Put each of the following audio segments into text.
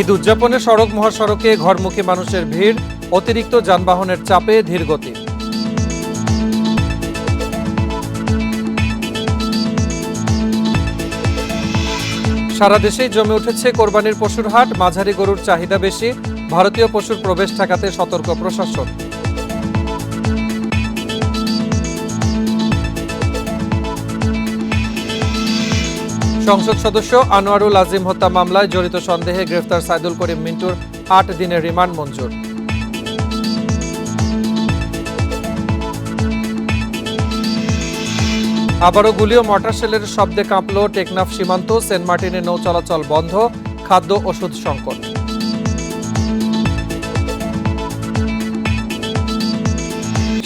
ঈদ উদযাপনে সড়ক মহাসড়কে ঘরমুখী মানুষের ভিড়, অতিরিক্ত যানবাহনের চাপে ধীরগতি। সারা দেশেই জমে উঠেছে কোরবানির পশুর হাট, মাঝারি গরুর চাহিদা বেশি, ভারতীয় পশুর প্রবেশ ঠেকাতে সতর্ক প্রশাসন। সংসদ সদস্য আনোয়ারুল আজিম হত্যা মামলায় জড়িত সন্দেহে গ্রেফতার সাইদুল করিম মিন্টুর ৮ দিনের রিমান্ড মঞ্জুর। আবারও গুলি ও মর্টার শেলের শব্দে কাঁপল টেকনাফ সীমান্ত, সেন্ট মার্টিনে নৌ চলাচল বন্ধ, খাদ্য ওষুধ সংকট।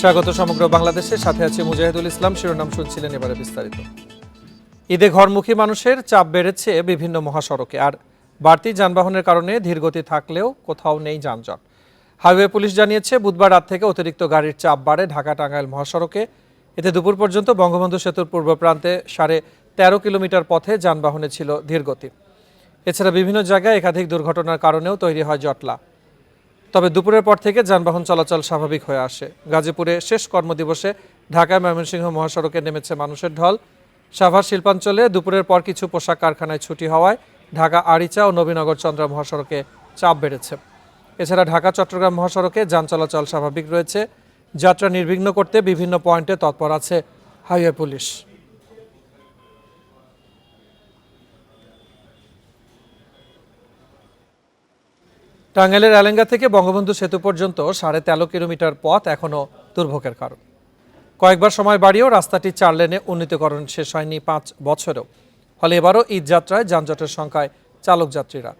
স্বাগত সমগ্র বাংলাদেশের সাথে আছে মুজাহিদুল ইসলাম। শিরোনাম শুনছিলেন, এবারে বিস্তারিত। ঈদে ঘরমুখী মানুষের চাপ বেড়েছে বিভিন্ন মহাসড়কে, আর বাড়তি যানবাহনের কারণে ধীরগতি থাকলেও কোথাও নেই যানজট। হাইওয়ে পুলিশ জানিয়েছে, বুধবার রাত থেকে অতিরিক্ত গাড়ির চাপ বাড়ে ঢাকা-টাঙ্গাইল মহাসড়কে। এতে দুপুর পর্যন্ত বঙ্গবন্ধু সেতুর পূর্ব প্রান্তে 13.5 কিলোমিটার পথে যানবাহনে ছিল ধীরগতি। এছাড়া বিভিন্ন জায়গায় একাধিক দুর্ঘটনার কারণেও তৈরি হয় জটলা। তবে দুপুরের পর থেকে যানবাহন চলাচল স্বাভাবিক হয়ে আসে। গাজীপুরে শেষ কর্মদিবসে ঢাকা-ময়মনসিংহ মহাসড়কে নেমেছে মানুষের ঢল। সাভার শিল্পাঞ্চলে দুপুরের পর কিছু পোশাক কারখানায় ছুটি হওয়ায় ঢাকা আরিচা ও নবীনগর চন্দ্রা মহাসড়কে চাপ বেড়েছে। এছাড়া ঢাকা-চট্টগ্রাম মহাসড়কে যান চলাচল স্বাভাবিক রয়েছে। যাত্রা নির্বিঘ্ন করতে বিভিন্ন পয়েন্টে তৎপর আছে হাইওয়ে পুলিশ। টাঙ্গাইলের এলেঙ্গা থেকে বঙ্গবন্ধু সেতু পর্যন্ত 13.5 কিলোমিটার পথ এখনও দুর্ভোগের কারণ। কয়েকবার সময় বাড়িয়েও রাস্তাটি 4 লেনে উন্নীতকরণ শেষ হয়নি 5 বছরেও। ফলে এবারও ঈদ যাত্রায় যানজটের সংখ্যায় চালক যাত্রীরা।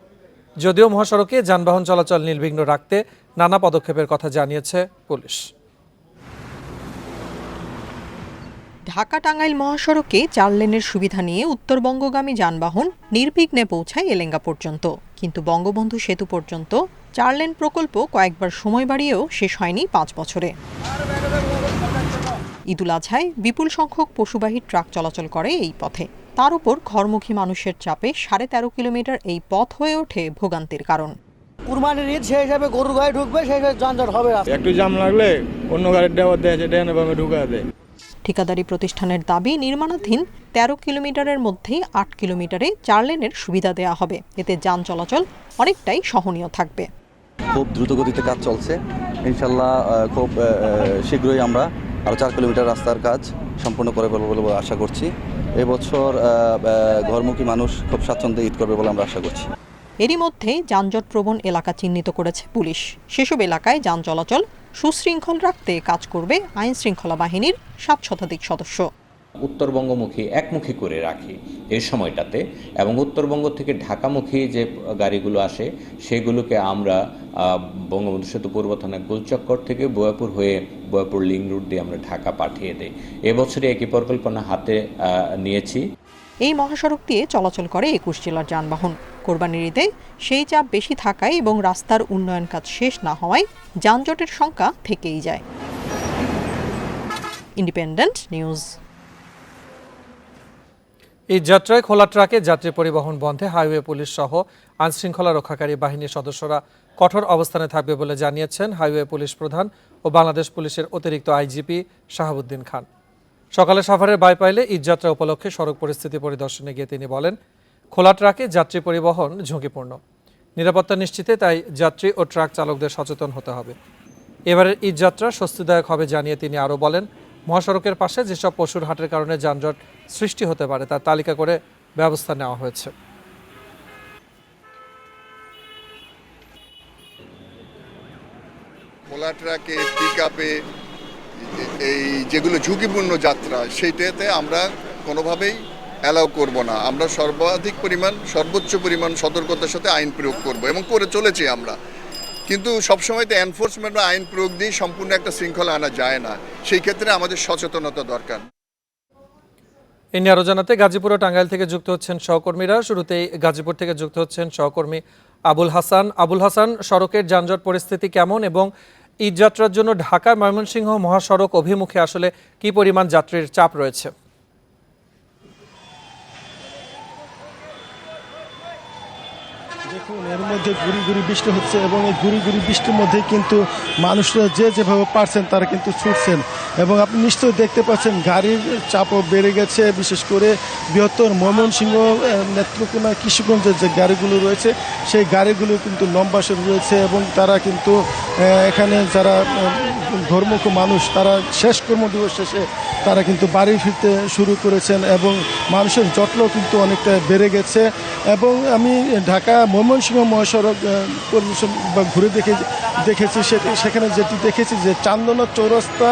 যদিও মহাসড়কে যানবাহন চলাচল নির্বিঘ্ন রাখতে নানা পদক্ষেপের কথা জানিয়েছে পুলিশ। ঢাকা-টাঙ্গাইল মহাসড়কে 4 লেনের সুবিধা নিয়ে উত্তরবঙ্গগামী যানবাহন নির্বিঘ্নে পৌঁছায় এলেঙ্গা পর্যন্ত, কিন্তু বঙ্গবন্ধু সেতু পর্যন্ত 4 লেন প্রকল্প কয়েকবার সময় বাড়িয়েও শেষ হয়নি 5 বছরে। ঈদুল আজহায় বিপুল সংখ্যক পশুবাহী ট্রাক চলাচল করে এই পথে। তার উপর ঘরমুখী মানুষের চাপে 13.5 কিলোমিটার এই পথ হয়ে ওঠে ভোগান্তির কারণ। কুরবানির ঈদ সেই হিসাবে গরুর গাড়ি ঢুকবে, সেই হিসাবে যানজট হবে। একটু জাম লাগলে অন্য গাড়ির ড্রাইভার দেয়, ড্রাইভার ভাবে ঢুকা দেয়। ঠিকাদারি প্রতিষ্ঠানের দাবি, নির্মাণাধীন 13 কিলোমিটারের মধ্যে 8 কিলোমিটারে 4 লেনের সুবিধা দেওয়া হবে। এতে যান চলাচল অনেকটাই সহনীয় থাকবে। খুব দ্রুত গতিতে কাজ চলছে। ইনশাল্লাহ খুব শীঘ্রই আমরা আরও 4 কিলোমিটার রাস্তার কাজ সম্পূর্ণ করে ফেলব বলে আশা করছি। এবছর ঘরমুখী মানুষ খুব স্বাচ্ছন্দ্যে ঈদ করবে বলে আমরা আশা করছি। এরই মধ্যে যানজট প্রবণ এলাকা চিহ্নিত করেছে পুলিশ। সেসব এলাকায় যান চলাচল সুশৃঙ্খল রাখতে কাজ করবে আইন শৃঙ্খলা বাহিনীর 7 শতাধিক সদস্য। উত্তরবঙ্গমুখী একমুখী করে রাখি এই সময়টাতে, এবং উত্তরবঙ্গ থেকে ঢাকামুখী যে গাড়িগুলো আসে সেগুলোকে আমরা বঙ্গবন্ধু সেতু পূর্ব থানা গোলচক্কর থেকে বয়াপুর হয়ে বয়াপুর লিং রুট দিয়ে আমরা ঢাকা পাঠিয়ে দেই। এবছরে একই পরিকল্পনা হাতে নিয়েছি। এই মহাসড়ক দিয়ে চলাচল করে 21 জেলার যানবাহন। কোরবানির ঈদে সেই চাপ বেশি থাকায় এবং রাস্তার উন্নয়ন কাজ শেষ না হওয়ায় যানজটের সংখ্যা থেকেই যায়। Independent news. এই যাত্রায় খোলা ট্রাকে যাত্রী পরিবহন বন্ধে হাইওয়ে পুলিশ সহ আইনশৃঙ্খলা রক্ষাকারী বাহিনীর সদস্যরা কঠোর অবস্থানে থাকবে বলে জানিয়েছেন হাইওয়ে পুলিশ প্রধান ও বাংলাদেশ পুলিশের অতিরিক্ত আইজিপি শাহাবুদ্দিন খান। সকালে সাভারের বাইপাইলে ঈদযাত্রা উপলক্ষে সড়ক পরিস্থিতি পরিদর্শনে গিয়ে তিনি বলেন, খোলা ট্রাকে যাত্রী পরিবহন ঝুঁকিপূর্ণ। নিরাপত্তা নিশ্চিতে তাই যাত্রী ও ট্রাক চালকদের সচেতন হতে হবে। এবারের ঈদযাত্রা স্বস্তিদায়ক হবে জানিয়ে তিনি আরও বলেন, মহাসড়কের পাশে যেসব পশুর হাটের কারণে যানজট সৃষ্টি হতে পারে তার তালিকা করে ব্যবস্থা নেওয়া হয়েছে। খোলা ট্রাকে, পিকআপে এই যেগুলো ঝুঁকিপূর্ণ যাত্রা, সেইটাতে আমরা কোনোভাবেই অ্যালাউ করব না। আমরা সর্বোচ্চ পরিমাণ সতর্কতার সাথে আইন প্রয়োগ করব এবং করে চলেছি আমরা। কিন্তু সবসময় তো এনফোর্সমেন্ট বা আইন প্রয়োগ দিয়ে সম্পূর্ণ একটা শৃঙ্খলা আনা যায় না। সেই ক্ষেত্রে আমাদের সচেতনতা দরকার। এ নিয়ে আরও জানাতে গাজীপুর ও টাঙ্গাইল থেকে যুক্ত হচ্ছেন সহকর্মীরা। শুরুতেই গাজীপুর থেকে যুক্ত হচ্ছেন সহকর্মী আবুল হাসান। আবুল হাসান, সড়কের যানজট পরিস্থিতি কেমন এবং ঈদযাত্রার জন্য ঢাকা ময়মনসিংহ মহাসড়ক অভিমুখে আসলে কি পরিমাণ যাত্রীর চাপ রয়েছে? দেখুন, এর মধ্যে গুড়ি গুড়ি বৃষ্টি হচ্ছে এবং এই গুড়ি গুড়ি বৃষ্টির মধ্যে কিন্তু মানুষরা যে যেভাবে পারছেন তারা কিন্তু ছুটছেন এবং আপনি নিশ্চয়ই দেখতে পাচ্ছেন গাড়ির চাপও বেড়ে গেছে, বিশেষ করে বৃহত্তর ময়মনসিংহ, নেত্রকোনা, কিশোরগঞ্জের যে গাড়িগুলো রয়েছে সেই গাড়িগুলো কিন্তু লম্বা সারি রয়েছে এবং তারা কিন্তু এখানে যারা ঘরমুখী মানুষ তারা শেষ কর্মদিবস শেষে তারা কিন্তু বাড়ি ফিরতে শুরু করেছেন এবং মানুষের জটলাও কিন্তু অনেকটা বেড়ে গেছে। এবং আমি ঢাকা ময়মনসিংহ মহাসড়ক পরিদর্শন বা ঘুরে দেখেছি সেখানে যেটি দেখেছি যে চান্দনা চৌরাস্তা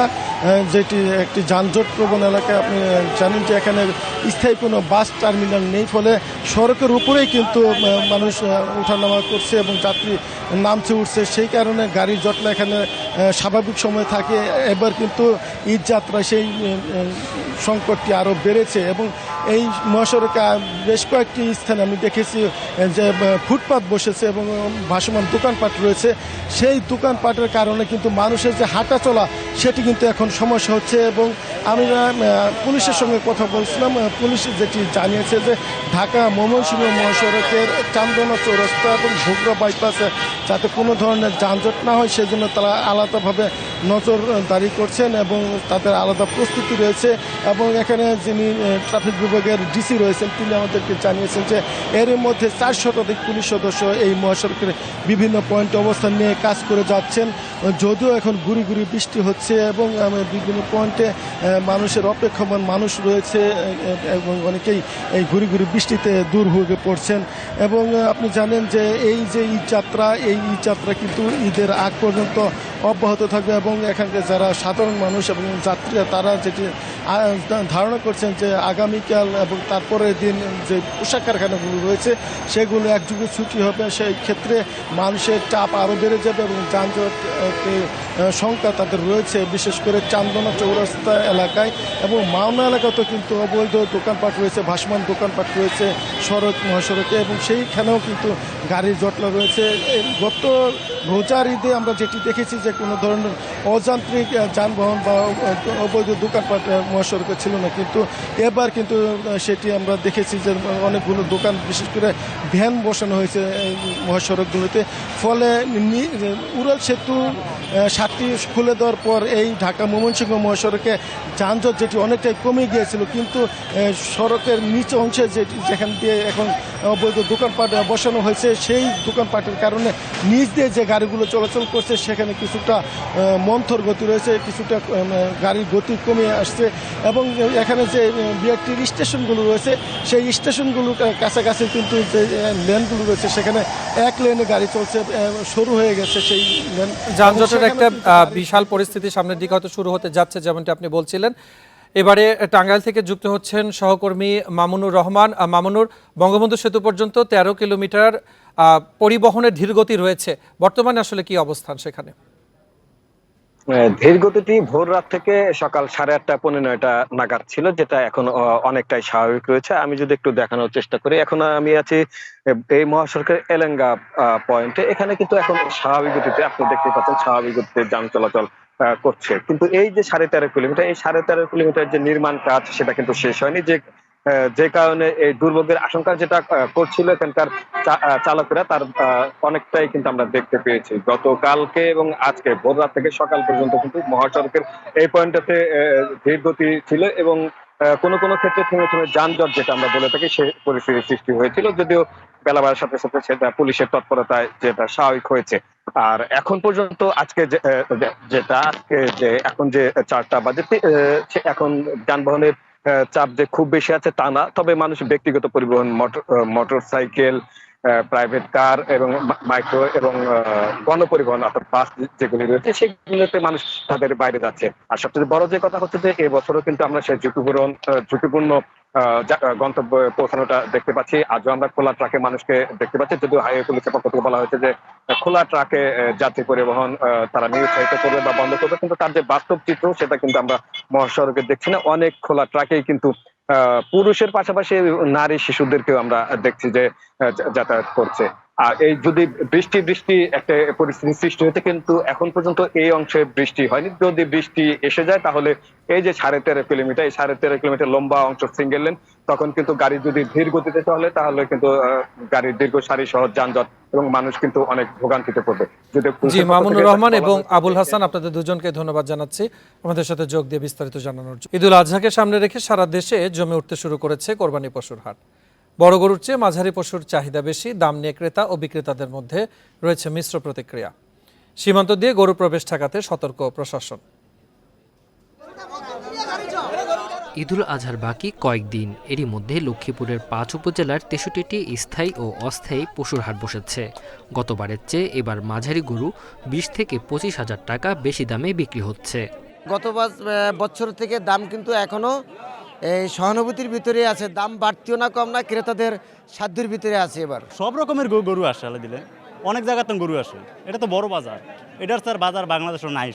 যেটি একটি যানজট প্রবণ এলাকা। আপনি জানেন যে এখানে স্থায়ী কোনো বাস টার্মিনাল নেই, ফলে সড়কের উপরেই কিন্তু মানুষ ওঠানামা করছে এবং যাত্রী নামছে উঠছে, সেই কারণে গাড়ির জটলা এখানে স্বাভাবিক সময় থাকে। এবার কিন্তু ঈদ যাত্রা সেই সংকটটি আরও বেড়েছে এবং এই মহাসড়কে বেশ কয়েকটি স্থানে আমি দেখেছি যে ফুটপাত বসেছে এবং ভাসমান দোকানপাট রয়েছে। সেই দোকানপাটের কারণে কিন্তু মানুষের যে হাঁটা চলা সেটি কিন্তু এখন সমস্যা হচ্ছে এবং আমি পুলিশের সঙ্গে কথা বলছিলাম। পুলিশ যেটি জানিয়েছে যে ঢাকা ময়মনসিংহ মহাসড়কের চান্দনা চৌরাস্তা এবং ভোগড়া বাইপাসে যাতে কোনো ধরনের যানজট না হয় সেজন্য তারা আলাদাভাবে নজরদারি করছেন এবং তাদের আলাদা প্রস্তুতি রয়েছে। এবং এখানে যিনি ট্রাফিক বিভাগের ডিসি রয়েছেন তিনি আমাদেরকে জানিয়েছেন যে এর মধ্যে 400 শতাধিক পুলিশ সদস্য এই মহাসড়কের বিভিন্ন পয়েন্টে অবস্থান নিয়ে কাজ করে যাচ্ছেন। যদিও এখন গুড়ি গুড়ি বৃষ্টি হচ্ছে এবং বিভিন্ন পয়েন্টে মানুষের অপেক্ষমান মানুষ রয়েছে এবং অনেকেই এই গুড়ি গুড়ি বৃষ্টিতে দূর হয়ে পড়ছেন। এবং আপনি জানেন যে এই যে ঈদ যাত্রা কিন্তু ঈদের আগ পর্যন্ত অব্যাহত থাকবে এবং এখানকার যারা সাধারণ মানুষ এবং যাত্রীরা তারা যেটি ধারণা করছেন যে আগামীকাল এবং তারপরের দিন যে পোশাক কারখানাগুলো রয়েছে সেগুলো একযুগে ছুটি হবে, সেই ক্ষেত্রে মানুষের চাপ আরও বেড়ে যাবে এবং যানজট সংখ্যা তাদের রয়েছে, বিশেষ করে চান্দনা চৌরাস্তা এলাকায় এবং মাওনা এলাকাতেও কিন্তু অবৈধ দোকানপাট রয়েছে, ভাসমান দোকানপাট রয়েছে সড়ক মহাসড়কে এবং সেইখানেও কিন্তু গাড়ির জটলা রয়েছে। গত রোজার ঈদে আমরা যেটি দেখেছি যে কোনো ধরনের অযান্ত্রিক যানবাহন বা অবৈধ দোকানপাট মহাসড়কে ছিল না, কিন্তু এবার কিন্তু সেটি আমরা দেখেছি যে অনেকগুলো দোকান বিশেষ করে ভ্যান বসানো হয়েছে এই মহাসড়কগুলোতে। ফলে উড়াল সেতু 7টি খুলে দেওয়ার পর এই ঢাকা ময়মনসিংহ মহাসড়কে যানজট যেটি অনেকটাই কমে গিয়েছিল, কিন্তু সড়কের নিচ অংশে যেখান দিয়ে এখন অবৈধ দোকানপাট বসানো হয়েছে সেই দোকানপাটের কারণে নিচ দিয়ে যে গাড়িগুলো চলাচল করছে সেখানে কিছুটা মন্থর গতি রয়েছে, কিছুটা গাড়ির গতি কমে আসছে এবং এখানে যে বিআরটির স্টেশনগুলো রয়েছে সেই স্টেশনগুলোর কাছাকাছি কিন্তু যে লেনগুলো রয়েছে সেখানে এক লেনে গাড়ি চলছে, শুরু হয়ে গেছে সেই লেন। যানজটের একটা বিশাল পরিস্থিতি সামনের দিকে হয়তো শুরু হতে যাচ্ছে যেমনটি আপনি বলছিলেন। এবারে টাঙ্গাইল থেকে যুক্ত হচ্ছেন সহকর্মী মামুনুর রহমান। মামুনুর, বঙ্গবন্ধু সেতু পর্যন্ত 13 কিলোমিটার পরিবহনের ধীরগতি রয়েছে, বর্তমানে আসলে কি অবস্থান সেখানে? ধীর গতিটি ভোর রাত থেকে সকাল 8:30 পৌনে 9টা নাগাদ ছিল, যেটা এখন অনেকটাই স্বাভাবিক রয়েছে। আমি যদি একটু দেখানোর চেষ্টা করি, এখন আমি আছি এই মহাসড়কের এলেঙ্গা পয়েন্টে। এখানে কিন্তু এখন স্বাভাবিক গতিতে আপনি দেখতে পাচ্ছেন স্বাভাবিক গতিতে যান চলাচল করছে, কিন্তু এই যে 13.5 কিলোমিটার, এই 13.5 কিলোমিটার যে নির্মাণ কাজ সেটা কিন্তু শেষ হয়নি, যে কারণে এই দুর্ভোগের আশঙ্কা যেটা করছিল এখানকার চালকেরা তার অনেকটাই কিন্তু আমরা দেখতে পেয়েছি। গতকালকে এবং আজকে ভোর রাত থেকে সকাল পর্যন্ত কিন্তু মহাসড়কের এই পয়েন্টটাতে ধীর গতি ছিল এবং কোনো কোনো ক্ষেত্রে থেমে থেমে যানজট যেটা আমরা বলে থাকি সে পরিস্থিতির সৃষ্টি হয়েছিল, যদিও বেলা বাড়ার সাথে সাথে সেটা পুলিশের তৎপরতায় যেটা স্বাভাবিক হয়েছে। আর এখন পর্যন্ত আজকে যে এখন যে 4টা বাজে এখন যানবাহনের চাপ যে খুব বেশি আছে তা না, তবে মানুষ ব্যক্তিগত পরিবহন, মোটর সাইকেল, প্রাইভেট কার এবং মাইক্রো এবং গণপরিবহন অর্থাৎ বাস যেগুলি রয়েছে সেগুলোতে মানুষ তাদের বাইরে যাচ্ছে। আর সবচেয়ে বড় যে কথা হচ্ছে যে এবছরও কিন্তু আমরা সেই ঝুঁকিপূর্ণ গন্তব্যে পৌঁছানোটা দেখতে পাচ্ছি। আজও আমরা খোলা ট্রাকে মানুষকে দেখতে পাচ্ছি, যদিও হাইওয়ে পুলিশের পক্ষ থেকে বলা হয়েছে যে খোলা ট্রাকে যাত্রী পরিবহন তারা নিরুৎসাহিত করবে বা বন্ধ করবে, কিন্তু তার যে বাস্তব চিত্র সেটা কিন্তু আমরা মহাসড়কে দেখছি না। অনেক খোলা ট্রাকেই কিন্তু পুরুষের পাশাপাশি নারী শিশুদেরকেও আমরা দেখছি যে যাতায়াত করছে। আর এই যদি বৃষ্টি একটা পরিস্থিতি সৃষ্টি হয়েছে, কিন্তু এখন পর্যন্ত এই অংশে বৃষ্টি হয়নি। যদি বৃষ্টি এসে যায় তাহলে এই যে 13.5 কিলোমিটার, এই 13.5 কিলোমিটার লম্বা অংশ সিঙ্গেল লেন, তখন কিন্তু গাড়ি যদি ধীর গতিতে চলে তাহলে কিন্তু গাড়ির দীর্ঘ সারি সহ যানজট এবং মানুষ কিন্তু অনেক ভোগান্তিতে পড়বে। জি, মামুনুর রহমান এবং আবুল হাসান, আপনাদের দুজনকে ধন্যবাদ জানাচ্ছি আমাদের সাথে যোগ দিয়ে বিস্তারিত জানানোর জন্য। ঈদুল আজহাকে সামনে রেখে সারা দেশে জমে উঠতে শুরু করেছে কোরবানি পশুর হাট। বড় গরুর চেয়ে মাঝারি পশুর চাহিদা বেশি, দাম নিয়ে ক্রেতা ও বিক্রেতাদের মধ্যে রয়েছে মিশ্র প্রতিক্রিয়া। সীমান্ত দিয়ে গরু প্রবেশ ঠেকাতে সতর্ক প্রশাসন। ঈদুল আজহার বাকি কয়েকদিন, এরই মধ্যে লক্ষ্মীপুরের 5 উপজেলার 63টি স্থায়ী ও অস্থায়ী পশুর হাট বসেছে। গতবারের চেয়ে এবার মাঝারি গরু 20 থেকে 25,000 টাকা বেশি দামে বিক্রি হচ্ছে। গত বছর থেকে দাম কিন্তু এখনো এই সহানুভূতির ভিতরে আছে, দাম বাড়তিও না কম না, ক্রেতাদের সাধ্যের ভিতরে আছে। এবার সব রকমের গরু আসে, আলাদা দিলে অনেক জায়গাতে গরু আসে, এটা তো বড় বাজার, এটার তার বাজার বাংলাদেশও নাই।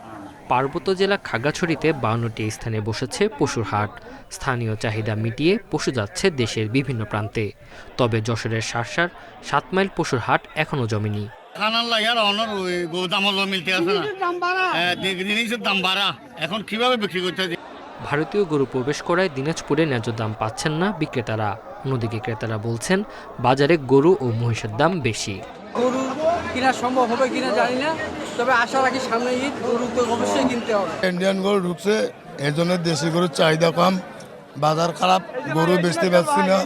পার্বত্য জেলা খাগড়াছড়িতে 52টি স্থানে বসেছে পশুর হাট। স্থানীয় চাহিদা মিটিয়ে পশু যাচ্ছে দেশের বিভিন্ন প্রান্তে। তবে যশোরের শার্শার 7 মাইল পশুর হাট এখনো জমেনি। এখন কিভাবে বিক্রি করতে? ভারতীয় গরু প্রবেশ করায় দিনাজপুরে ন্যায্য দাম পাচ্ছেন না বিক্রেতারা। অন্যদিকে ক্রেতারা বলছেন বাজারে গরু ও মহিষের দাম বেশি। গরু কিনা সম্ভব হবে কিনা জানি না, তবে আশা রাখি সামনে ঈদ গরু তো অবশ্যই কিনতে হবে। ইন্ডিয়ান গরু ঢুকছে, এই জন্য দেশি গরুর চাহিদা কম, বাজার খারাপ, গরু বেচতে পারছি না।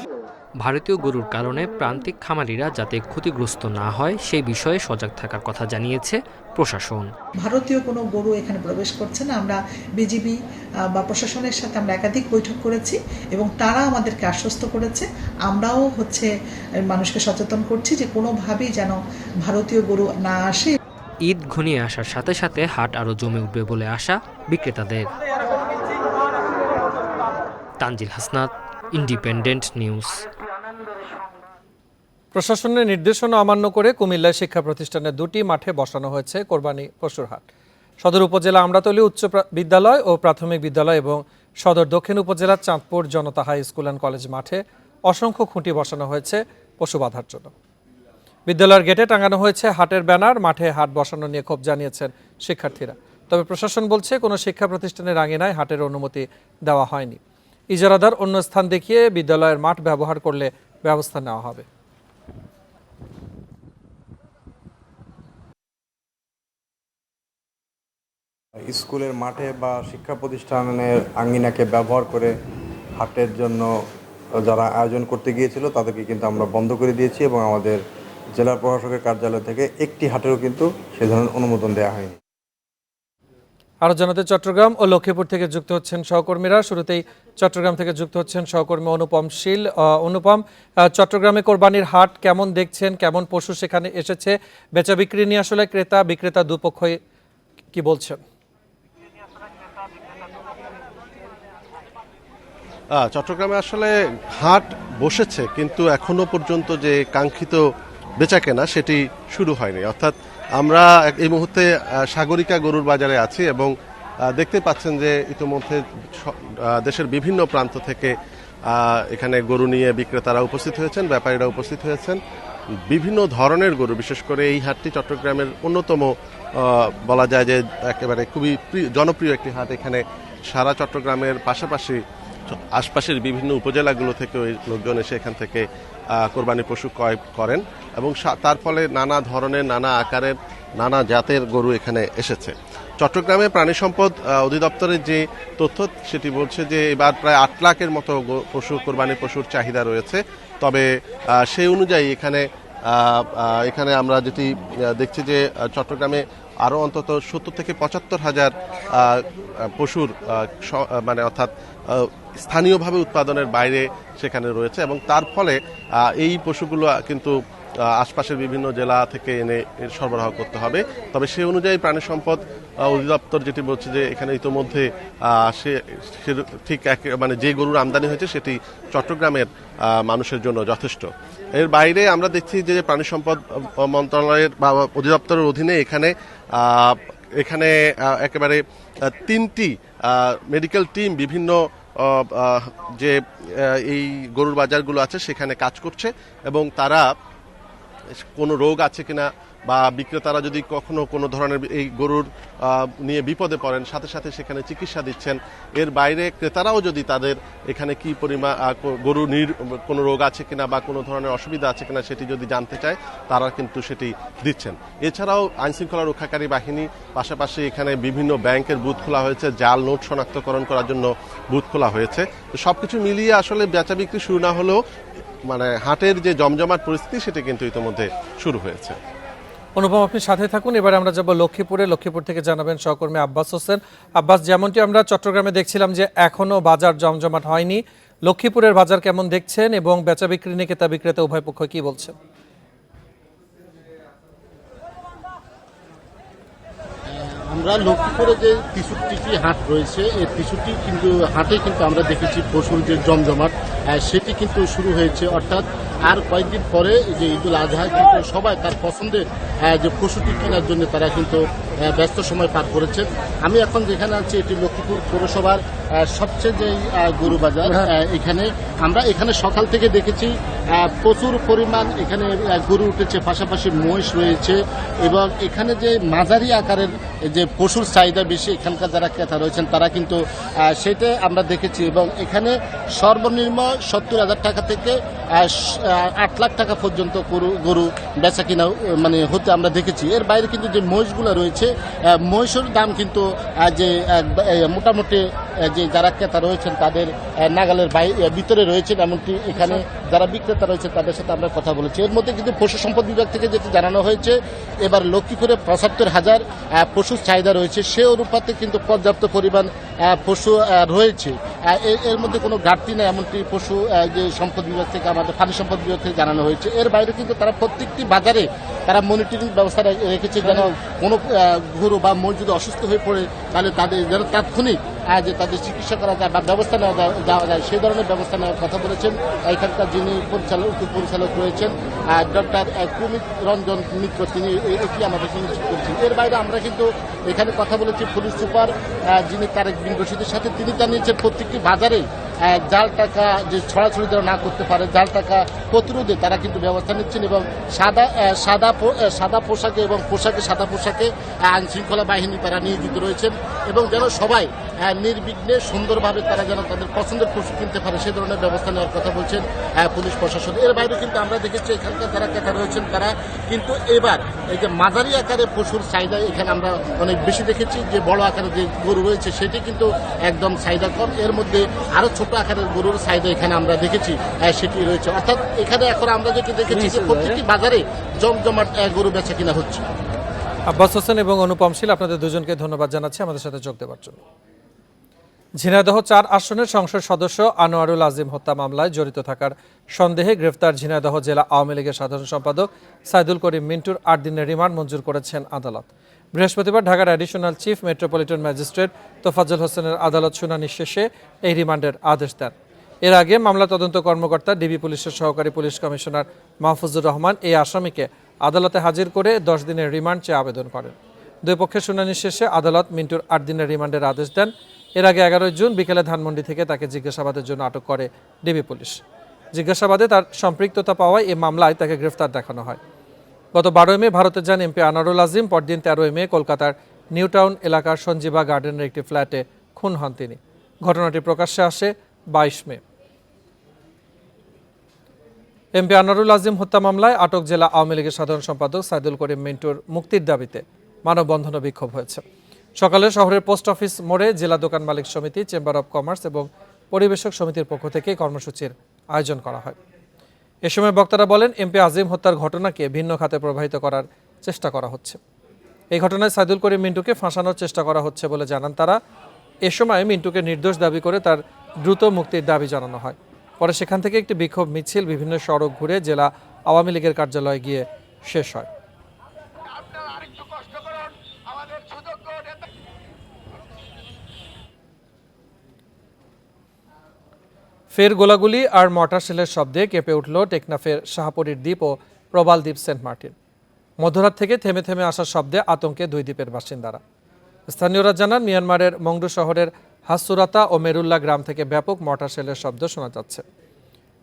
ভারতীয় গরুর কারণে প্রান্তিক খামারিরা যাতে ক্ষতিগ্রস্ত না হয় সেই বিষয়ে সজাগ থাকার কথা জানিয়েছে প্রশাসন। ভারতীয় কোনো গরু এখানে প্রবেশ করছে না। আমরা বিজিবি বা প্রশাসনের সাথে আমরা একাধিক বৈঠক করেছি এবং তারা আমাদেরকে আশ্বস্ত করেছে। আমরাও মানুষকে সচেতন করছি যে কোনোভাবেই যেন ভারতীয় গরু না আসে। ঈদ ঘনিয়ে আসার সাথে সাথে হাট আরও জমে উঠবে বলে আশা বিক্রেতাদের। Tanzil Hasnat, independent news. প্রশাসনের নির্দেশনা অমান্য করে কুমিল্লায় শিক্ষা প্রতিষ্ঠানের 2টি মাঠে বসানো হয়েছে কোরবানি পশুর হাট। সদর উপজেলা আমরাতলী উচ্চ বিদ্যালয় ও প্রাথমিক বিদ্যালয় এবং সদর দক্ষিণ উপজেলার চাঁদপুর জনতা হাই স্কুল অ্যান্ড কলেজ মাঠে অসংখ্য খুঁটি বসানো হয়েছে পশু বাঁধার জন্য। বিদ্যালয়ের গেটে টাঙানো হয়েছে হাটের ব্যানার। মাঠে হাট বসানো নিয়ে ক্ষোভ জানিয়েছেন শিক্ষার্থীরা। তবে প্রশাসন বলছে কোনো শিক্ষা প্রতিষ্ঠানের আঙিনায় হাটের অনুমতি দেওয়া হয়নি। ইজারাদার অন্য স্থান দেখিয়ে বিদ্যালয়ের মাঠ ব্যবহার করলে ব্যবস্থা নেওয়া হবে। স্কুলের মাঠে বা শিক্ষা প্রতিষ্ঠানের আঙ্গিনাকে ব্যবহার করে হাটের জন্য যারা আয়োজন করতে গিয়েছিল তাদেরকে কিন্তু আমরা বন্ধ করে দিয়েছি এবং আমাদের জেলা প্রশাসকের কার্যালয় থেকে একটি হাটেরও কিন্তু সে ধরনের অনুমোদন দেওয়া হয়নি। আরও জানাতে চট্টগ্রাম ও লক্ষ্মীপুর থেকে যুক্ত হচ্ছেন সহকর্মীরা। শুরুতেই চট্টগ্রাম থেকে যুক্ত হচ্ছেন সহকর্মী অনুপম শীল। অনুপম, চট্টগ্রামে কোরবানির হাট কেমন দেখছেন? কেমন পশু সেখানে এসেছে? বেচা বিক্রি নিয়ে আসলে ক্রেতা বিক্রেতা দুপক্ষই কি বলছেন? চট্টগ্রামে আসলে হাট বসেছে, কিন্তু এখনো পর্যন্ত যে কাঙ্ক্ষিত বেচাকেনা সেটি শুরু হয়নি। অর্থাৎ আমরা এই মুহূর্তে সাগরিকা গরুর বাজারে আছি এবং দেখতে পাচ্ছেন যে ইতিমধ্যে দেশের বিভিন্ন প্রান্ত থেকে এখানে গরু নিয়ে বিক্রেতারা উপস্থিত হয়েছেন, ব্যাপারীরা উপস্থিত হয়েছেন। বিভিন্ন ধরনের গরু, বিশেষ করে এই হাটটি চট্টগ্রামের অন্যতম বলা যায় যে একেবারে খুবই জনপ্রিয় একটি হাট। এখানে সারা চট্টগ্রামের পাশাপাশি আশপাশের বিভিন্ন উপজেলাগুলো থেকে ওই লোকজন এসে এখান থেকে কোরবানি পশু ক্রয় করেন এবং তার ফলে নানা ধরনের, নানা আকারের, নানা জাতের গরু এখানে এসেছে। চট্টগ্রামে প্রাণী সম্পদ অধিদপ্তরের যে তথ্য সেটি বলছে যে এবার প্রায় 8 লাখের মতো পশু, কোরবানি পশুর চাহিদা রয়েছে। তবে সেই অনুযায়ী এখানে আমরা যেটি দেখছি যে চট্টগ্রামে আরও অন্তত 70 থেকে 75 হাজার পশুর মানে অর্থাৎ স্থানীয়ভাবে উৎপাদনের বাইরে সেখানে রয়েছে এবং তার ফলে এই পশুগুলো কিন্তু আশপাশের বিভিন্ন জেলা থেকে এনে সরবরাহ করতে হবে। তবে সেই অনুযায়ী প্রাণী সম্পদ অধিদপ্তর যেটি বলছে যে এখানে ইতোমধ্যে ঠিক মানে যে গরুর আমদানি হয়েছে সেটি চট্টগ্রামের মানুষের জন্য যথেষ্ট। এর বাইরে আমরা দেখছি যে প্রাণী সম্পদ মন্ত্রণালয়ের বা অধিদপ্তরের অধীনে এখানে একেবারে 3টি মেডিকেল টিম বিভিন্ন যে এই গরুর বাজারগুলো আছে সেখানে কাজ করছে এবং তারা কোনো রোগ আছে কিনা বা বিক্রেতারা যদি কখনো কোনো ধরনের এই গরুর নিয়ে বিপদে পড়েন সাথে সাথে সেখানে চিকিৎসা দিচ্ছেন। এর বাইরে ক্রেতারাও যদি তাদের এখানে কি পরিমাণ গরুর কোনো রোগ আছে কিনা বা কোনো ধরনের অসুবিধা আছে কিনা সেটি যদি জানতে চায় তারা কিন্তু সেটি দিচ্ছেন। এছাড়াও আইনশৃঙ্খলা রক্ষাকারী বাহিনী পাশাপাশি এখানে বিভিন্ন ব্যাংকের বুথ খোলা হয়েছে, জাল নোট শনাক্তকরণ করার জন্য বুথ খোলা হয়েছে। তো সবকিছু মিলিয়ে আসলে বেচা বিক্রি শুরু না হলেও মানে হাটের যে জমজমাট পরিস্থিতি সেটা কিন্তু ইতিমধ্যে শুরু হয়েছে। অনুপম, আপনি সাথে থাকুন। এবারে আমরা যাব লক্ষ্মীপুর থেকে জানাবেন সহকর্মী আব্বাস হোসেন। আব্বাস, যেমনটি আমরা চট্টগ্রামে দেখছিলাম যে এখনো বাজার জমজমাট হয়নি, লক্ষ্মীপুরের বাজার কেমন দেখছেন এবং বেচা বিক্রি নিয়ে ক্রেতা বিক্রেতা উভয় পক্ষ কি বলছেন? আমরা লক্ষ্মীপুরে যে 63টি হাট রয়েছে এই 63টি কিন্তু হাটে কিন্তু আমরা দেখেছি পশুর যে জমজমাট সেটি কিন্তু শুরু হয়েছে, অর্থাৎ আর কয়েকদিন পরে যে ঈদুল আজহা কিন্তু সবাই তার পছন্দের যে পশুটি কেনার জন্য তারা কিন্তু ব্যস্ত সময় পার করেছেন। আমি এখন যেখানে আছি এটি লক্ষ্মীপুর পৌরসভার সবচেয়ে যে গরু বাজার, এখানে সকাল থেকে দেখেছি প্রচুর পরিমাণ এখানে গরু উঠেছে, পাশাপাশি মহিষ রয়েছে এবং এখানে যে মাঝারি আকারের যে পশুর চাহিদা বেশি এখানকার যারা ক্রেতা রয়েছেন তারা কিন্তু সেটা আমরা দেখেছি এবং এখানে সর্বনিম্ন 70,000 টাকা থেকে 8 লাখ টাকা পর্যন্ত গরু বেচা কিনা মানে হতে আমরা দেখেছি। এর বাইরে কিন্তু যে মহিষগুলো রয়েছে মহিষের দাম কিন্তু যে মোটামুটি যে যারা ক্রেতা রয়েছেন তাদের নাগালের ভিতরে রয়েছেন, এমনকি এখানে যারা বিক্রেতা রয়েছে তাদের সাথে আমরা কথা বলেছি। এর মধ্যে কিন্তু পশু সম্পদ বিভাগ থেকে যেটি জানানো হয়েছে এবার লক্ষ্মীপুরে 75,000 পশুর চাহিদা রয়েছে, সে অনুপাতে কিন্তু পর্যাপ্ত পরিমাণ পশু রয়েছে, এর মধ্যে কোনো ঘাটতি নেই, এমনকি পশু যে সম্পদ বিভাগ থেকে আমাদের প্রাণী সম্পদ বিভাগ থেকে জানানো হয়েছে। এর বাইরে কিন্তু তারা প্রত্যেকটি বাজারে তারা মনিটরিং ব্যবস্থা রেখেছে যেন কোনো গরু বা মহিষ যদি অসুস্থ হয়ে পড়ে তাহলে তাদের যেন তাৎক্ষণিক যে তাদের চিকিৎসা করা যায় বা ব্যবস্থা দেওয়া যায় সেই ধরনের ব্যবস্থা নেওয়ার কথা বলেছেন এখানকার যিনি পরিচালক রয়েছেন ডক্টর কুমিত রঞ্জন মিত্র, তিনি এটি আমাদের নিশ্চিত করেছেন। এর বাইরে আমরা কিন্তু এখানে কথা বলেছি পুলিশ সুপার যিনি তারেক বিন রশিদের সাথে, তিনি জানিয়েছেন প্রত্যেকটি বাজারে জাল টাকা যে ছড়াছড়ি যেন না করতে পারে, জাল টাকা প্রতিরোধে তারা কিন্তু ব্যবস্থা নিচ্ছেন এবং সাদা পোশাকে এবং সাদা পোশাকে আইন শৃঙ্খলা বাহিনী তারা নিয়োজিত রয়েছেন এবং যেন সবাই নির্বিঘ্নে সুন্দরভাবে তারা যেন তাদের পছন্দের পশু কিনতে পারে সে ধরনের ব্যবস্থা নেওয়ার কথা বলছেন পুলিশ প্রশাসন। এর বাইরে কিন্তু আমরা দেখেছি এখানকার যারা ক্রেতা রয়েছেন তারা কিন্তু এবার এই যে মাঝারি আকারে পশুর চাহিদা এখানে আমরা অনেক বেশি দেখেছি, যে বড় আকারের যে গরু রয়েছে সেটি কিন্তু একদম চাহিদা কম, এর মধ্যে আরো ছোট আকারের গরুর চাহিদা এখানে আমরা দেখেছি সেটি রয়েছে, অর্থাৎ এখানে এখন আমরা যেটি দেখেছি যে প্রত্যেকটি বাজারে জমজমাট গরু বেচা কিনা হচ্ছে। আব্বাস হোসেন এবং অনুপম শীল, আপনাদের দুজনকে ধন্যবাদ জানাচ্ছি আমাদের সাথে যোগ দেওয়ার জন্য। ঝিনাইদহ 4 আসনের সংসদ সদস্য আনোয়ারুল আজিম হত্যা মামলায় জড়িত থাকার সন্দেহে গ্রেফতার ঝিনাইদহ জেলা আওয়ামী লীগের সাধারণ সম্পাদক সাইদুল করিম মিন্টুর 8 দিনের রিমান্ড মঞ্জুর করেছেন আদালত। বৃহস্পতিবার ঢাকার additional chief metropolitan magistrate Tofazzal হোসেনের আদালত শুনানি শেষে এই রিমান্ডের আদেশ দেন। এর আগে মামলা তদন্ত কর্মকর্তা ডিবি পুলিশের সহকারী পুলিশ কমিশনার মাহফুজুর রহমান এই আসামিকে আদালতে হাজির করে 10 দিনের রিমান্ড চেয়ে আবেদন করেন। দুই পক্ষের শুনানি শেষে আদালত মিন্টুর 8 দিনের রিমান্ডের আদেশ দেন। এর আগে 11 জুন বিকেলে ধানমন্ডি থেকে তাকে জিজ্ঞাসাবাদের জন্য আটক করে ডিবি পুলিশ। জিজ্ঞাসাবাদে তার সম্পৃক্ততা পাওয়ায় এই মামলায় তাকে গ্রেফতার দেখানো হয়। গত 12 মে ভারতে যান এমপি আনোয়ারুল আজিম। পরদিন 13 মে কলকাতার নিউ টাউন এলাকার সঞ্জীবা গার্ডেনের একটি ফ্ল্যাটে খুন হন তিনি। ঘটনাটি প্রকাশ্যে আসে 22 মে। এমপি আনোয়ারুল আজিম হত্যা মামলায় আটক জেলা আওয়ামী লীগের সাধারণ সম্পাদক সাইদুল করিম মিন্টুর মুক্তির দাবিতে মানববন্ধন ও বিক্ষোভ হয়েছে। সকালে শহরের পোস্ট অফিস মোড়ে জেলা দোকান মালিক সমিতি, চেম্বার অব কমার্স এবং পরিবেশক সমিতির পক্ষ থেকে কর্মসূচির আয়োজন করা হয়। এ সময় বক্তারা বলেন, এমপি আজিম হত্যার ঘটনাকে ভিন্ন খাতে প্রবাহিত করার চেষ্টা করা হচ্ছে। এই ঘটনায় সাইদুল করিম মিন্টুকে ফাঁসানোর চেষ্টা করা হচ্ছে বলে জানান তারা। এ সময় মিন্টুকে নির্দোষ দাবি করে তার দ্রুত মুক্তির দাবি জানানো হয়। পরে সেখান থেকে একটি বিক্ষোভ মিছিল বিভিন্ন সড়ক ঘুরে জেলা আওয়ামী লীগের কার্যালয়ে গিয়ে শেষ হয়। ফের গোলাগুলি আর মর্টার শেলের শব্দে কেঁপে উঠল টেকনাফের শাহপুরীর দ্বীপ ও প্রবাল দ্বীপ সেন্ট মার্টিন। মধ্যরাত থেকে থেমে থেমে আসার শব্দে আতঙ্কে দুই দ্বীপের বাসিন্দারা। স্থানীয়রা জানান, মিয়ানমারের মংডু শহরের হাসুরাতা ও মেরুল্লা গ্রাম থেকে ব্যাপক মর্টার শেলের শব্দ শোনা যাচ্ছে।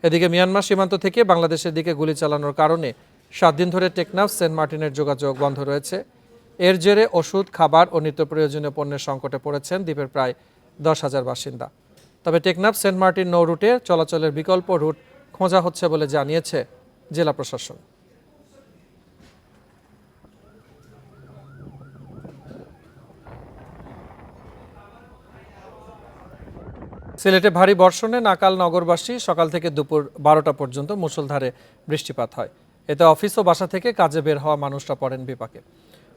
এদিকে মিয়ানমার সীমান্ত থেকে বাংলাদেশের দিকে গুলি চালানোর কারণে 7 দিন ধরে টেকনাফ সেন্ট মার্টিনের যোগাযোগ বন্ধ রয়েছে। এর জেরে ওষুধ, খাবার ও নিত্য প্রয়োজনীয় পণ্যের সংকটে পড়েছেন দ্বীপের প্রায় 10,000 বাসিন্দা। তবে টেকনাফ সেন্ট মার্টিন নৌ রুটে চলাচলের বিকল্প রুট খোঁজা হচ্ছে বলে জানিয়েছে জেলা প্রশাসন। সিলেটে ভারী বর্ষণে নাকাল নগরবাসী সকাল থেকে দুপুর 12টা পর্যন্ত মুষলধারে বৃষ্টিপাত হয়। এতে অফিস ও বাসা থেকে কাজে বের হওয়া মানুষরা পড়েন বিপাকে।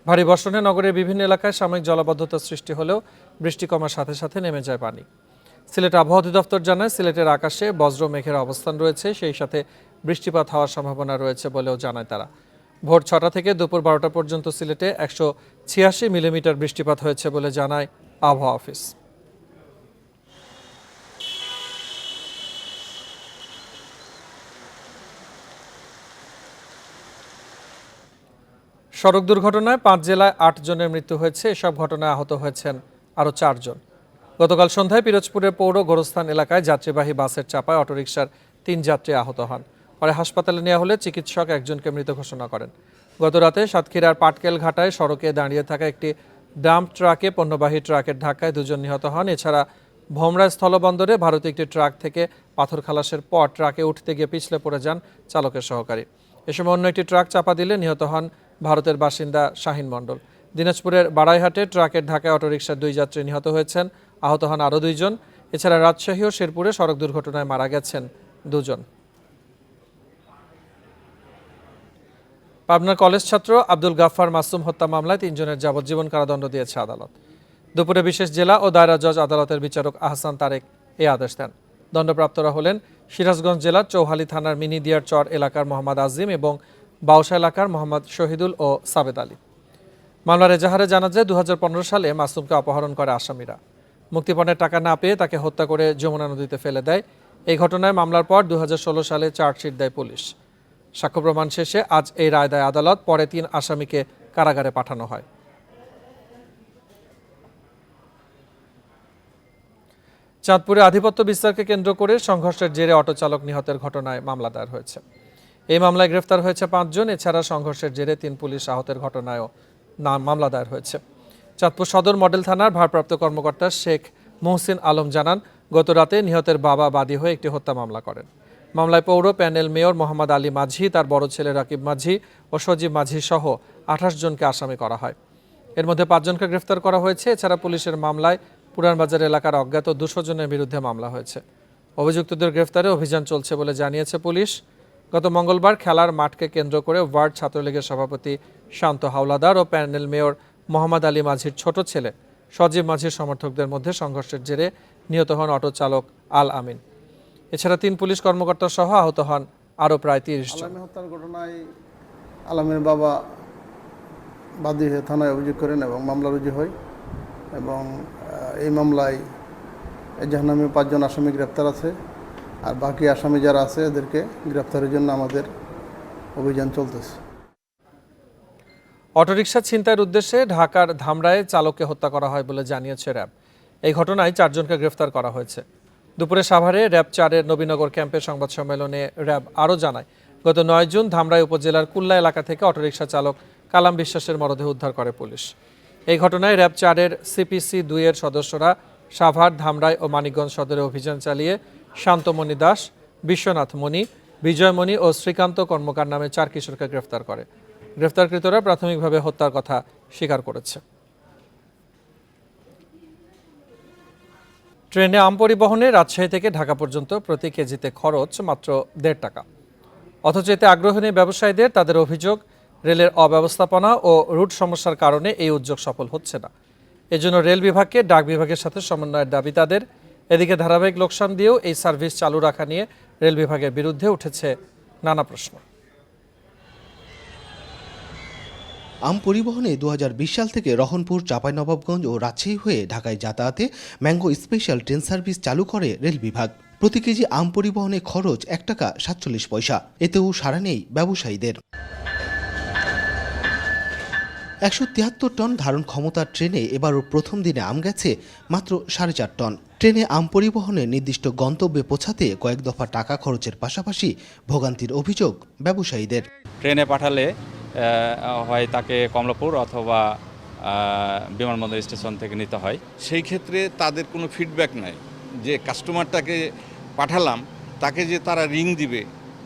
ভারী বর্ষণে নগরের বিভিন্ন এলাকায় সাময়িক জলাবদ্ধতার সৃষ্টি হলেও বৃষ্টি কমার সাথে সাথে নেমে যায় পানি। সিলেট আবহাওয়া অধিদপ্তর জানায়, সিলেটের আকাশে বজ্র মেঘের অবস্থান রয়েছে, সেই সাথে বৃষ্টিপাত হওয়ার সম্ভাবনা রয়েছে বলেও জানায় তারা। ভোর 6টা থেকে দুপুর 12টা পর্যন্ত সিলেটে 186 মিলিমিটার বৃষ্টিপাত হয়েছে বলে জানায় আবহাওয়া অফিস। সড়ক দুর্ঘটনায় 5 জেলায় 8 জনের মৃত্যু হয়েছে। এসব ঘটনায় আহত হয়েছেন আরও 4 জন। গতকাল সন্ধ্যায় পিরোজপুরের পৌর গোরস্থান এলাকায় যাত্রীবাহী বাসের চাপায় অটোরিকশার 3 যাত্রী আহত হন। পরে হাসপাতালে নেওয়া হলে চিকিৎসক একজনকে মৃত ঘোষণা করেন। গতরাতে সাতক্ষীরার পাটকেল ঘাটায় সড়কে দাঁড়িয়ে থাকা একটি ডাম্প ট্রাকে পণ্যবাহী ট্রাকের ধাক্কায় 2 জন নিহত হন। এছাড়া ভোমরা স্থলবন্দরে ভারতীয় একটি ট্রাক থেকে পাথর খালাসের পর ট্রাকে উঠতে গিয়ে পিছলে পড়ে যান চালকের সহকারী। এ সময় অন্য একটি ট্রাক চাপা দিলে নিহত হন ভারতের বাসিন্দা শাহিন মণ্ডল। দিনাজপুরের বাড়াইহাটে ট্রাকের ধাক্কায় অটোরিকশার 2 যাত্রী নিহত হয়েছেন, আহত হন আরও 2 জন। এছাড়া রাজশাহী ও শেরপুরে সড়ক দুর্ঘটনায় মারা গেছেন 2 জন। পাবনার কলেজ ছাত্র আব্দুল গাফফার মাসুম হত্যা মামলায় 3 জনের যাবজ্জীবন কারাদণ্ড দিয়েছে আদালত। দুপুরে বিশেষ জেলা ও দায়রা জজ আদালতের বিচারক আহসান তারেক এই আদেশ দেন। দণ্ডপ্রাপ্তরা হলেন সিরাজগঞ্জ জেলার চৌহালি থানার মিনিদিয়ার চর এলাকার মোহাম্মদ আজিম এবং বাউসা এলাকার মোহাম্মদ শহীদুল ও সাবেদ আলী। মামলার এজাহারে জানা যায় 2015 সালে মাসুমকে অপহরণ করে আসামিরা। মুক্তিপণের টাকা না পেয়ে তাকে হত্যা করে যমুনা নদীতে ফেলে দেয়। এই ঘটনায় মামলার পর 2016 সালে চার্জশিট দেয় পুলিশ। সাক্ষ্য প্রমাণ শেষে আজ এই রায় দেয় আদালত। পরে 3 আসামিকে কারাগারে পাঠানো হয়। চাঁদপুরে আধিপত্য বিস্তারকে কেন্দ্র করে সংঘর্ষের জেরে অটো চালক নিহতের ঘটনায় মামলা দায়ের হয়েছে। এই মামলায় গ্রেফতার হয়েছে 5 জন। এছাড়া সংঘর্ষের জেরে 3 পুলিশ আহতের ঘটনায়ও মামলা দায়ের হয়েছে। চাঁদপুর সদর মডেল থানার ভারপ্রাপ্ত কর্মকর্তা শেখ মোহসিন আলম জানান, গত রাতে নিহতের বাবা বাদী হয়ে একটি হত্যা মামলা করেন। মামলায় পৌর প্যানেল মেয়র মোহাম্মদ আলী মাঝি, তার বড় ছেলে রাকিব মাঝি ও সজীব মাঝি সহ 28 জনকে আসামি করা হয়। এর মধ্যে 5 জনকে গ্রেফতার করা হয়েছে। এছাড়া পুলিশের মামলায় পুরানবাজার এলাকার অজ্ঞাত 200 জনের বিরুদ্ধে মামলা হয়েছে। অভিযুক্তদের গ্রেফতারে অভিযান চলছে বলে জানিয়েছে পুলিশ। গত মঙ্গলবার খেলার মাঠকে কেন্দ্র করে ওয়ার্ড ছাত্রলীগের সভাপতি শান্ত হাওলাদার ও প্যানেল মেয়র মোহাম্মদ আলী মাঝির ছোট ছেলে সজীব মাঝির সমর্থকদের মধ্যে সংঘর্ষের জেরে নিহত হন অটো চালক আল আমিন। এছাড়া 3 পুলিশ কর্মকর্তা সহ আহত হন আরও প্রায় 30 জন। হত্যার ঘটনায় আলামের বাবা বাদী হয়ে থানায় অভিযোগ করেন এবং মামলা রুজু হয় এবং এই মামলায় এজাহারনামে 5 জন আসামি গ্রেপ্তার আছে। আর বাকি আসামি যারা আছে এদেরকে গ্রেপ্তারের জন্য আমাদের অভিযান চলতেছে। অটোরিকশা ছিনতাইয়ের উদ্দেশ্যে ঢাকার ধামরায়ে চালককে হত্যা করা হয় বলে জানিয়েছে র্যাব। এই ঘটনায় 4 জনকে গ্রেফতার করা হয়েছে। দুপুরে সাভারে র্যাব 4-এর নবীনগর ক্যাম্পের সংবাদ সম্মেলনে র্যাব আরও জানায়, গত 9 জুন ধামরাই উপজেলার কুল্লা এলাকা থেকে অটোরিকশা চালক কালাম বিশ্বাসের মরদেহ উদ্ধার করে পুলিশ। এই ঘটনায় র্যাব 4-এর সিপিসি 2-এর সদস্যরা সাভার, ধামরাই ও মানিকগঞ্জ সদরে অভিযান চালিয়ে শান্তমণি দাস, বিশ্বনাথ মণি, বিজয়মণি ও শ্রীকান্ত কর্মকার নামে 4 কিশোরকে গ্রেফতার করে। গ্রেফতারকৃতরা প্রাথমিকভাবে হত্যার কথা স্বীকার করেছে। ট্রেনে আম পরিবহনে রাজশাহী থেকে ঢাকা পর্যন্ত প্রতি কেজিতে খরচ মাত্র 1.5 টাকা। অথচ এতে আগ্রহী ব্যবসায়ীদের তাদের অভিযোগ, রেলের অব্যবস্থাপনা ও রুট সমস্যার কারণে এই উদ্যোগ সফল হচ্ছে না। এজন্য রেল বিভাগকে ডাক বিভাগের সাথে সমন্বয়ের দাবি তাদের। এদিকে ধারাবাহিক লোকসান দিয়েও এই সার্ভিস চালু রাখা নিয়ে রেল বিভাগের বিরুদ্ধে উঠেছে নানা প্রশ্ন। আম পরিবহনে 2020 সাল থেকে রহনপুর, চাঁপাইনবাবগঞ্জ ও রাজশাহী হয়ে ঢাকায় যাতায়াতে ম্যাঙ্গো স্পেশাল ট্রেন সার্ভিস চালু করে রেল বিভাগ। প্রতি কেজি আম পরিবহনে খরচ 1 টাকা 47 পয়সা। এতেও সাড়া নেই ব্যবসায়ীদের। 173 টন ধারণ ক্ষমতার ট্রেনে এবারও প্রথম দিনে আম গেছে মাত্র 4.5 টন। ট্রেনে আম পরিবহনে নির্দিষ্ট গন্তব্যে পৌঁছাতে কয়েক দফা টাকা খরচের পাশাপাশি ভোগান্তির অভিযোগ ব্যবসায়ীদের। ট্রেনে পাঠালে হয় তাকে কমলাপুর অথবা বিমানবন্দর স্টেশন থেকে নিতে হয়। সেই ক্ষেত্রে তাদের কোনো ফিডব্যাক নাই যে কাস্টমারটাকে পাঠালাম তাকে যে তারা রিং দিবে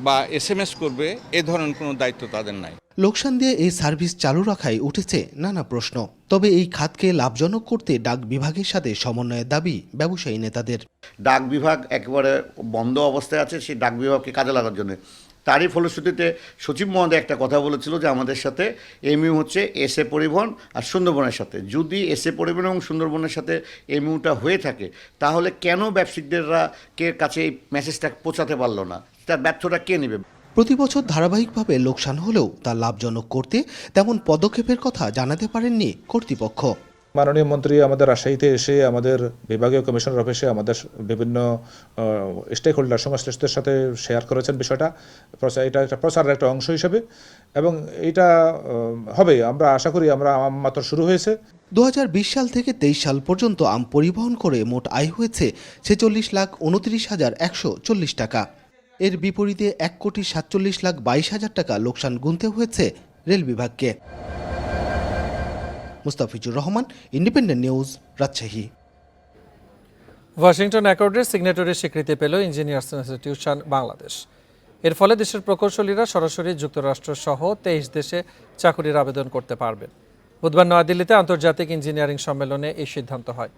বা SMS করবে এ ধরনের কোনো দায়িত্ব তাদের নাই। লোকসান দিয়ে এই সার্ভিস চালু রাখায় উঠেছে নানা প্রশ্ন। তবে এই খাতকে লাভজনক করতে ডাক বিভাগের সাথে সমন্বয়ের দাবি ব্যবসায়ী নেতাদের। ডাক বিভাগ একেবারে বন্ধ অবস্থায় আছে, সেই ডাক বিভাগকে কাজে লাগার জন্য। তারই ফলশ্রুতিতে সচিব মহোদয় একটা কথা বলেছিল যে আমাদের সাথে এমইউ হচ্ছে এসএ পরিবহন আর সুন্দরবনের সাথে। যদি এসএ পরিবহন এবং সুন্দরবনের সাথে এমইউটা হয়ে থাকে তাহলে কেন ব্যবসায়িকদেররা কাছে এই মেসেজটা পৌঁছাতে পারলো না, তার ব্যর্থতা কে নেবে? প্রতি বছর ধারাবাহিকভাবে লোকসান হলেও তা লাভজনক করতে তেমন পদক্ষেপের কথা জানাতে পারেননি কর্তৃপক্ষ। মাননীয় মন্ত্রী আমাদের রাজশাহীতে এসে আমাদের বিভাগীয় কমিশনার অফিসে আমাদের বিভিন্ন স্টেক হোল্ডার সংশ্লিষ্টদের সাথে শেয়ার করেছেন বিষয়টা। এটা একটা প্রচারের একটা অংশ হিসেবে এবং এটা হবে আমরা আশা করি। আমরা আম মাত্র শুরু হয়েছে। 2020 সাল থেকে 23 সাল পর্যন্ত আম পরিবহন করে মোট আয় হয়েছে 46,29,140 টাকা। এর বিপরীতে 1,47,22,000 টাকা লোকসান গুনতে হয়েছে রেল বিভাগকে। Mustafizur Rahman, Independent News, Rajshahi. Washington অ্যাকর্ডের সিগনেটরির স্বীকৃতি পেল ইঞ্জিনিয়ার্স ইনস্টিটিউশন বাংলাদেশ। এর ফলে দেশের প্রকৌশলীরা সরাসরি যুক্তরাষ্ট্র সহ 23 দেশে চাকুরির আবেদন করতে পারবেন। বুধবার নয়াদিল্লিতে আন্তর্জাতিক ইঞ্জিনিয়ারিং সম্মেলনে এই সিদ্ধান্ত হয়।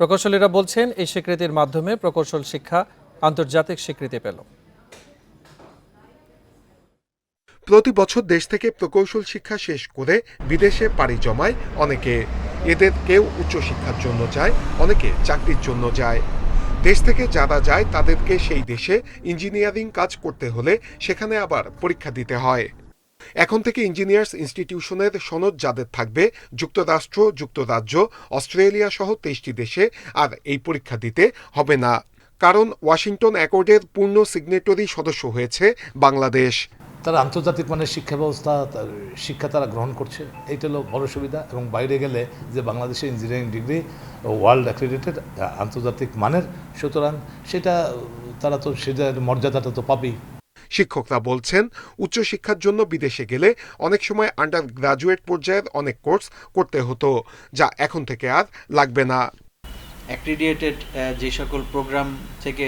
প্রকৌশলীরা বলছেন এই স্বীকৃতির মাধ্যমে প্রকৌশল শিক্ষা আন্তর্জাতিক স্বীকৃতি পেল। প্রতি বছর দেশ থেকে প্রকৌশল শিক্ষা শেষ করে বিদেশে পাড়ি জমায় অনেকে। এদের কেউ উচ্চশিক্ষার জন্য যায়, অনেকে চাকরির জন্য যায়। দেশ থেকে যারা যায় তাদেরকে সেই দেশে ইঞ্জিনিয়ারিং কাজ করতে হলে সেখানে আবার পরীক্ষা দিতে হয়। এখন থেকে ইঞ্জিনিয়ার্স ইনস্টিটিউশনের সনদ যাদের থাকবে যুক্তরাষ্ট্র, যুক্তরাজ্য, অস্ট্রেলিয়া সহ 23টি দেশে আর এই পরীক্ষা দিতে হবে না। কারণ ওয়াশিংটন অ্যাকর্ডের পূর্ণ সিগনেটরি সদস্য হয়েছে বাংলাদেশ। তারা আন্তর্জাতিক মানের শিক্ষা ব্যবস্থা শিক্ষা তারা গ্রহণ করছে, এইটা হলো বড় সুবিধা। এবং বাইরে গেলে যে বাংলাদেশের ইঞ্জিনিয়ারিং ডিগ্রি ওয়ার্ল্ড অ্যাক্রেডিটেড আন্তর্জাতিক মানের, সুতরাং সেটা তারা তো সেটার মর্যাদাটা তো পাবেই। শিক্ষকরা বলছেন উচ্চশিক্ষার জন্য বিদেশে গেলে অনেক সময় আন্ডার গ্রাজুয়েট পর্যায়ের অনেক কোর্স করতে হতো, যা এখন থেকে আর লাগবে না। অ্যাক্রিডিয়েটেড যে সকল প্রোগ্রাম থেকে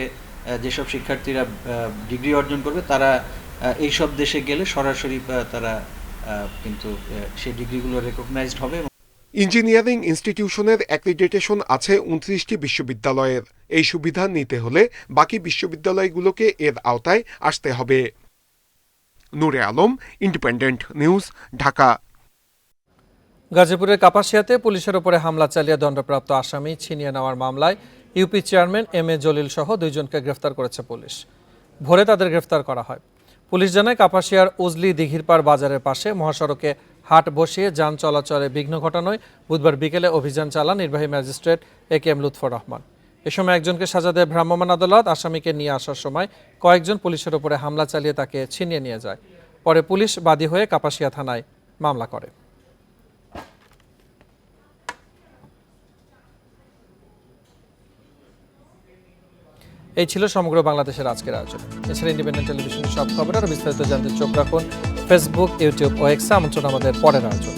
যেসব শিক্ষার্থীরা ডিগ্রি অর্জন করবে তারা এইসব দেশে গেলে সরাসরি তারা কিন্তু সেই ডিগ্রিগুলো রেকগনাইজড হবে। ইঞ্জিনিয়ারিং ইনস্টিটিউশনের অ্যাক্রিডিটেশন আছে 29টি বিশ্ববিদ্যালয়ের। এই সুবিধা নিতে হলে বাকি বিশ্ববিদ্যালয়গুলোকে এর আওতায় আসতে হবে। নূরে আলম, ইন্ডিপেন্ডেন্ট নিউজ, ঢাকা। গাজীপুরের কাপাসিয়াতে পুলিশের ওপরে হামলা চালিয়ে দণ্ডপ্রাপ্ত আসামি ছিনিয়ে নেওয়ার মামলায় ইউপি চেয়ারম্যান MA জলিল সহ 2 জনকে গ্রেফতার করেছে পুলিশ। ভোরে তাদের গ্রেফতার করা হয়। পুলিশ জানায় কাপাসিয়ার উজলি দিঘিরপাড় বাজারের পাশে মহাসড়কে হাট বসিয়ে যান চলাচলে বিঘ্ন ঘটানোয় বুধবার বিকেলে অভিযান চালান নির্বাহী ম্যাজিস্ট্রেট AKM লুৎফর রহমান। এ সময় একজনকে সাজা দেয় ভ্রাম্যমাণ আদালত। আসামিকে নিয়ে আসার সময় কয়েকজন পুলিশের ওপরে হামলা চালিয়ে তাকে ছিনিয়ে নিয়ে যায়। পরে পুলিশ বাদী হয়ে কাপাসিয়া থানায় মামলা করে। এই ছিল সমগ্র বাংলাদেশের আজকের আয়োজন। এছাড়া ইন্ডিপেন্ডেন্ট টেলিভিশনের সব খবর আর বিস্তারিত জানতে চোখ রাখুন ফেসবুক, ইউটিউব ও এক্স। আমন্ত্রণ আমাদের পরের আয়োজন।